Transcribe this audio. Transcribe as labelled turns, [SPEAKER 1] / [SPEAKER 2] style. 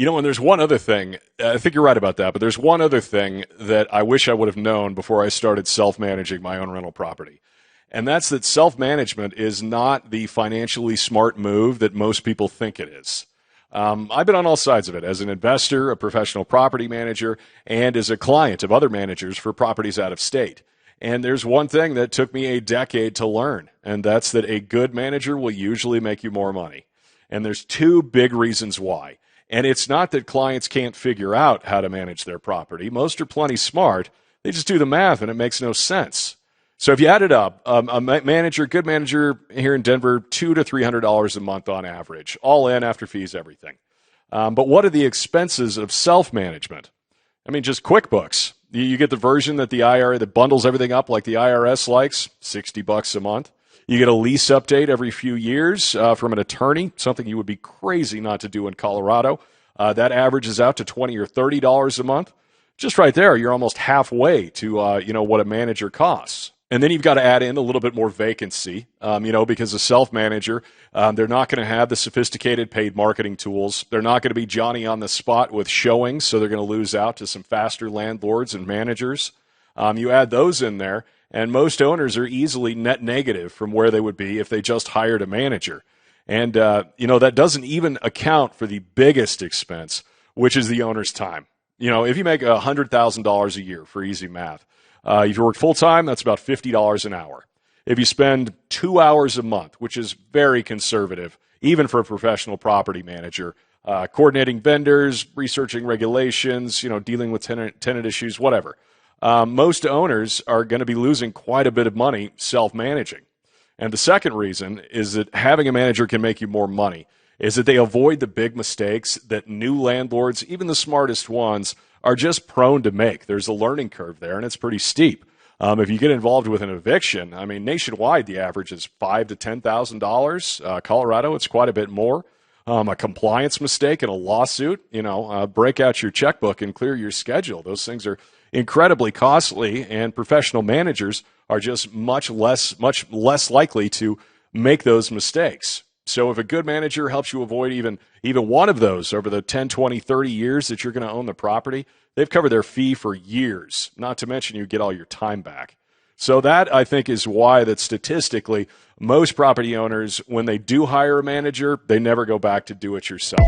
[SPEAKER 1] And there's one other thing. I think you're right about that, but there's one other thing that I wish I would have known before I started self-managing my own rental property. And that's that self-management is not the financially smart move that most people think it is. I've been on all sides of it as an investor, a professional property manager, and as a client of other managers for properties out of state. And there's one thing that took me a decade to learn, and that's that a good manager will usually make you more money. And there's two big reasons why. And it's not that clients can't figure out how to manage their property. Most are plenty smart. They just do the math, and it makes no sense. So if you add it up, a good manager here in Denver, $200 to $300 a month on average, all in, after fees, everything. But what are the expenses of self-management? I mean, just QuickBooks. You get the version that the IRS that bundles everything up like the IRS likes, $60 a month. You get a lease update every few years from an attorney, something you would be crazy not to do in Colorado. That averages out to $20 or $30 a month. Just right there, you're almost halfway to what a manager costs. And then you've got to add in a little bit more vacancy, because a self-manager, they're not going to have the sophisticated paid marketing tools. They're not going to be Johnny on the spot with showings, so they're going to lose out to some faster landlords and managers. You add those in there, and most owners are easily net negative from where they would be if they just hired a manager. And, that doesn't even account for the biggest expense, which is the owner's time. If you make $100,000 a year for easy math, if you work full-time, that's about $50 an hour. If you spend 2 hours a month, which is very conservative, even for a professional property manager, coordinating vendors, researching regulations, dealing with tenant issues, whatever, most owners are going to be losing quite a bit of money self-managing. And the second reason is that having a manager can make you more money, is that they avoid the big mistakes that new landlords, even the smartest ones, are just prone to make. There's a learning curve there, and it's pretty steep. If you get involved with an eviction, nationwide the average is $5,000 to $10,000. Colorado, it's quite a bit more. A compliance mistake and a lawsuit, break out your checkbook and clear your schedule. Those things are incredibly costly, and professional managers are just much less likely to make those mistakes. So if a good manager helps you avoid even one of those over the 10, 20, 30 years that you're going to own the property, they've covered their fee for years, not to mention you get all your time back. So that, I think, is why that statistically most property owners, when they do hire a manager, they never go back to do it yourself.